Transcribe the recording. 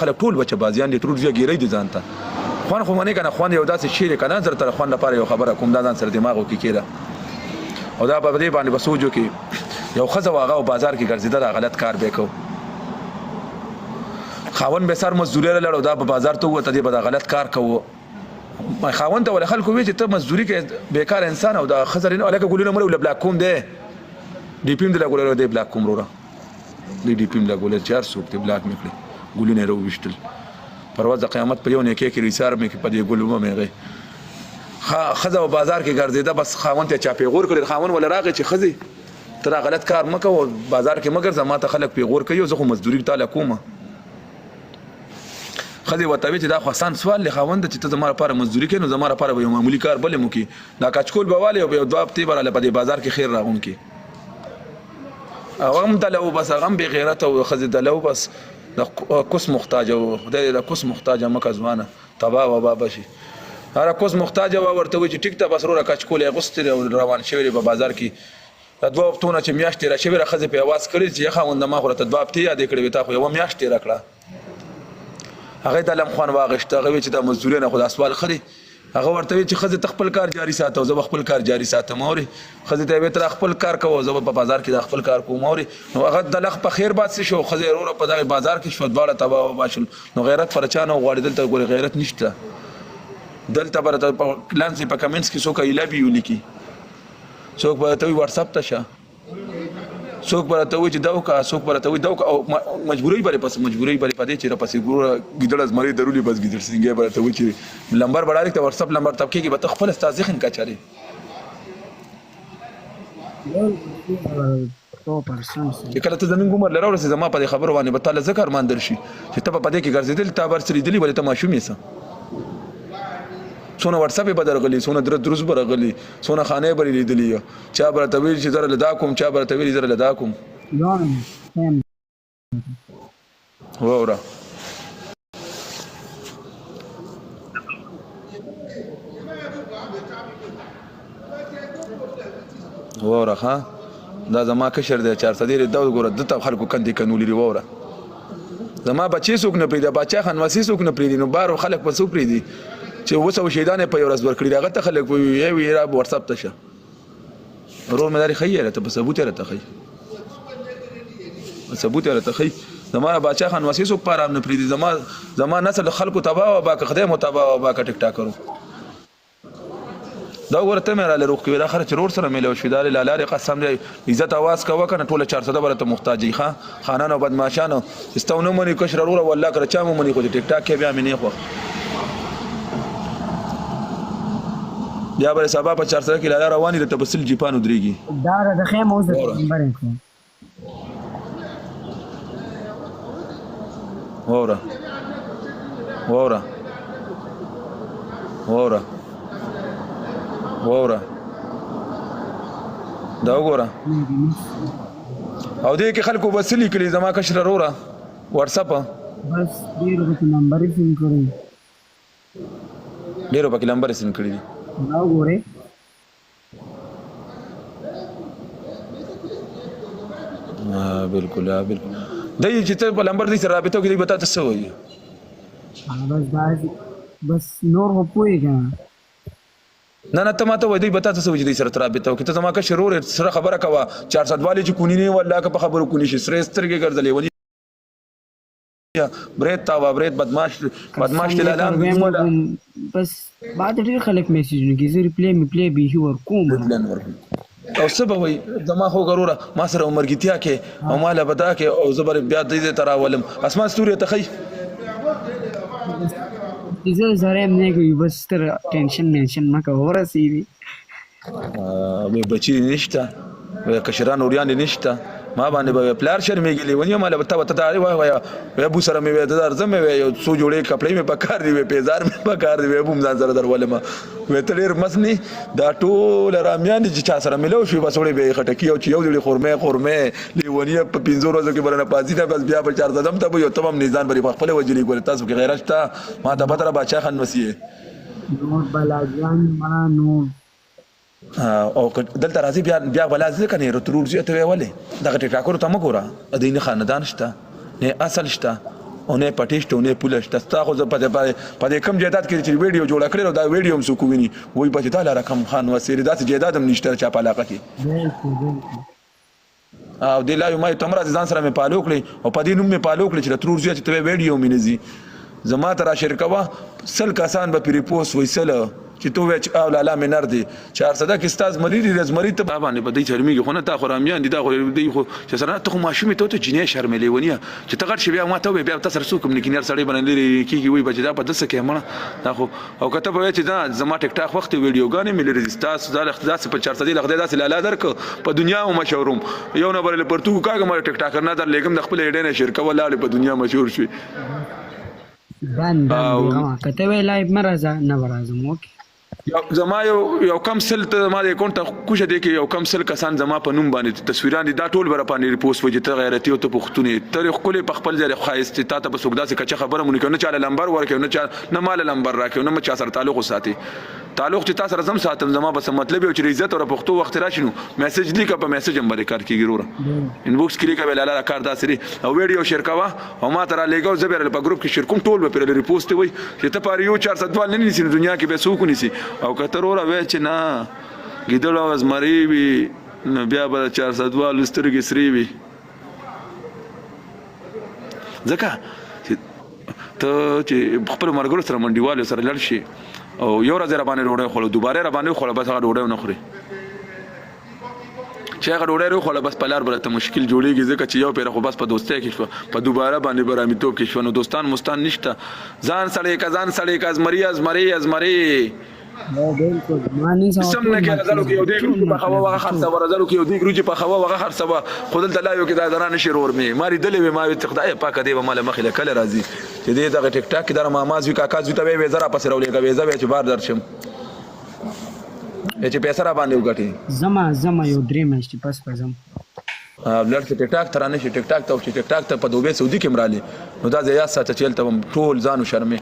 خلک ټول بچ بازیان دي ټول ګیرې دي ځانته خوان خو منی کنه خوان یو داسې شیر کنه زر تر خوان لپاره یو خبره کوم دا ځان سره دماغ وکي کېده او دا په دې باندې بسوجو کې یو خزه واغه او بازار کې ګرځیدا دا غلط کار وکاو خاون به سر مزدوري لړو دا په بازار ته وته دې به دا غلط کار کوو ما خاون ته ول خلکو وی چې ته مزدوري کې بیکار انسان او دا خزر نه الکه ګولونه مړ ول بلاک کوم دی ډي پی ام د لګول دی بلاک کوم وروره ډي پی ام لګول 400 ته بلاک میکړي ګولونه ورو وشتل پرواز د قیامت په یو نه کې ریسار مې کې په دې ګولو مې خزه او بازار کې ګرځیدا بس خاون ته چا پیغور کړی خاون ول راغی چې خزي تر غلط کار مکو بازار کې مگر زما ته خلک پیغور کوي زه خو مزدوري تعالی کوم خزي وتوی چې دا خو آسان سوال لخواند چې ته زما لپاره مزدوري کوي نو زما لپاره یو معمولی کار بل مو کې دا کچکول بواله او یو دواب تی براله په دې بازار کې خیر راغون کې او هم دلو بس غم به غیرت او خزي دلو بس د کوس محتاج او خدای د کوس محتاج مکه ځوانه تبا و بابا شي هر کوس محتاج و ورته وي چې ټیک ته بس ورو کچکول غوستره او روان شوی په بازار کې د دوه وختونه چې میاشتې را شوی خزي په आवाज کړی چې خوند ما خو ته دواب تی یاد کړی تا خو یو میاشتې راکړه هغه د لم خوان واغشت هغه چې د مزدوري نه خو د اسوال خري هغه ورته چې خزه خپل کار جاری ساتو زه خپل کار جاری ساتم اوري خزه ته به تر خپل کار کوو زه په بازار کې د خپل کار کوم اوري نو هغه د لغ په خیر باد شو خزه ورو په دغه بازار کې شو دواړه تبا وباشل نو غیرت فرچانه غواړي دلته ګوري غیرت نشته دلته برته لانس په کمنټس کې څوک ایلا بي ولیکي څوک برته واتس اپ ته شه څوک برته وي چې دوکا څوک برته وي دوکا او مجبوري بری پس مجبوري بری پدې چې را پسې ګور ګیدل از مری ضروري بس ګیدل څنګه برته وي چې نمبر بڑا لیکته واتس اپ نمبر تب کې به خپل استاد ذهن کا چاري 100% کله ته زمين ګمر لراو رسې زما په خبرو باندې به تعالی ذکر مان درشي چې ته په دې کې ګرځیدل تا بر سری دلی ولې ته ماشومې سه سونه واتس اپ به درغلی سونه دروز برغلی سونه خانه بری لیدلی چا بر تویل چې زره لدا کوم چا بر تویل زره لدا کوم وره وره ها دا زما کشر دی 400 دی دا ګوره د ته خلکو کندې کنولې وره زما بچی څوک نه پیدا بچا خان وسی څوک نه پریدي نو بار خلک په څوک پریدي چې وسو شهیدان په یو ورځ ورکړي هغه ته خلک وي را واتس اپ ته شه ورور مداري خیره ته په ثبوت راته خي ثبوت راته خي زما بچا خان وسی څوک پارام نه پریدي زما نسل خلکو تبا او با خدای متبا او با ټیک ټاکرو دا ورته مې را لروخ کې دا خرچ رور سره ملو شیدار لاله قسم دی عزت आवाज کا وکنه ټوله 400 برته محتاجي خانان او بدمعشانو استونه منی کشر رور والله کړه چا منی خو ټیک ټاک کې بیا مې نه خو بیا به سبا په 400 کې لاله رواني ته بسل جیپانو دريږي دا د خیمه اوس نمبر وره وره وره وره دا وګوره او دې کې خلکو وسلی کړي زما کشر وروره واتس اپ بس ډیرو په نمبر یې سین کړی ډیرو په نمبر یې سین کړی دا وګوره بالکل بالکل دای چې ته په نمبر دې سره رابطه کوي به تاسو وایي بس نور هو پويګا نه ته ماته وای دی بتا ته سوچ دی سره رابطه او کته زما کا شرور سره خبره کوا 400 والی چې کونی نه والله که په خبرو کونی شي سره سترګې ګرځلې ونی برید تا و برید بدمعاش دلالان بس بعد ډیر خلک میسج نه کیږي ریپلی به هو کوم او سبا وای زما خو غروره ما سره عمرګتیا کې او مال بدا کې او زبر بیا دې تراولم اسمان ستوري ته خي زه زره نه کوي بس تر ټینشن ما کا ورسېږي مې بچی نشته کشران اوريان نشته ما باندې به پلار شرمېږي ونی مال بتا وته دا وای ابو سره مې وې در زمې وې یو سو جوړې کپړې مې پکار دی وې پیزار مې پکار دی وې بوم ځان سره درولم وې تلیر مسني دا ټول رامیان چې چا سره ملو شو بسوړې به خټکی او چې یو دې خورمه لیونی په 500 ورځو کې برنه پازي ته بس بیا په 4 دم ته یو تمام نيزان بری خپل وجلي ګور تاسو کې غیرت تا ما ته پتر بچا خان وسیه نور بلاجان منا نور او دلته راځي بیا ولا ځکه نه رترول زیاته ویلې دغه ټاکور ته مګوره دینه خاندان شته نه اصل شته اونې پټیشت اونې پولشت ستا خو زه په دې کم جایداد کې چې ویډیو جوړه کړې دا ویډیو هم څوک ویني وایي بچې تا لاره کم خان وسیرې داسې جایداد هم نشته چا په علاقه کې او دې لا یو ما تمره ځان سره مې پالو کړې او په دې نوم مې پالو کړې چې ترور زیات ته ویډیو مې نه زی زما ته را شرکوا سل کسان به پری پوس وېسل چې تو وچ او لاله منر دي 400 کې استاد مریض رزمری ته باندې په دې چرمیږي خو نه تا خو رامیان دي دا خو دی خو چې سره ته ماشومې ته جنې شرملې ونیه چې ته غړ شي بیا ما ته بیا تاسو سره کوم نکینر سړی باندې کیږي وای بچا په دسه کې مړه دا خو او کته په چې دا زما ټیک ټاک وخت ویډیوګانې مې لري تاسو دا اختصاص په 400 لغده داسې لاله درک په دنیا او مشهوروم یو نه بل پرتو کاګه مې ټیک ټاک نه در لګم د خپل اډې نه شرکت ولاله په دنیا مشهور شي باندې کته وی لایو مرزه نه ورازم اوکې زما یو کم سل ته ما د اکاونټ کوشه دی کې یو کم سل کسان زما په نوم باندې تصویران دي دا ټول بر باندې ریپوست وځي ته غیرتی او ته پښتوني تر خپل په خپل ځای خایست تا ته په سوګدا سي کچ خبره مونږ نه چاله لمبر ورکو نه مال لمبر راکو نه چا سره تعلق ساتي تعلق چې تاسو سره زم ساتم زما بس مطلب یو چې عزت او پښتو وخت راشنو میسج لیکه په میسج هم باندې کار کیږي وروره انبوکس کې لیکه ویلاله کار داسري او ویډیو شیر کوا او ما تر لګو زبر په ګروپ کې شیر کوم ټول په ریپوست وي چې ته پاره یو 400 وال نه نيسي دنیا کې به سوق نيسي او کتر وروره وای چې نه ګیدل او زمری وي بیا به 400 وال سترګې سری وي ځکه ته چې خپل مرګرو سره منډیوال سره لړ شي او یو ورځ را باندې ډوډۍ خورو دوباره را باندې خورو بس هغه ډوډۍ نه خوري چې هغه ډوډۍ خورو بس په لار برته مشکل جوړیږي ځکه چې یو پیر خو بس په دوستۍ کې شو په دوباره باندې برامیتوب کې شو نو دوستان مستان نشته ځان سړی کازمری سم نه کې راځلو کې یو دی ګروپ په خوا وغه خرڅه ورزلو کې یو دی ګروپ په خوا وغه خرڅه خودل دلایو کې دا درانه شرور می ماری دلې ما خدای پاک دې مال مخله کله راځي چې دې دغه ټیک ټاک کې در ماماز وی کاکا زوی ته وې زرا پسې راولې کوي زوی چې بار درشم چې پیسې را باندې وګټي زما یو درې میاشتې پس پزم بلر چې ټیک ټاک ترانه شي ټیک ټاک ته په دوبه سعودي کې مرالي نو دا زیا ساته چلته ټول ځانو شرمې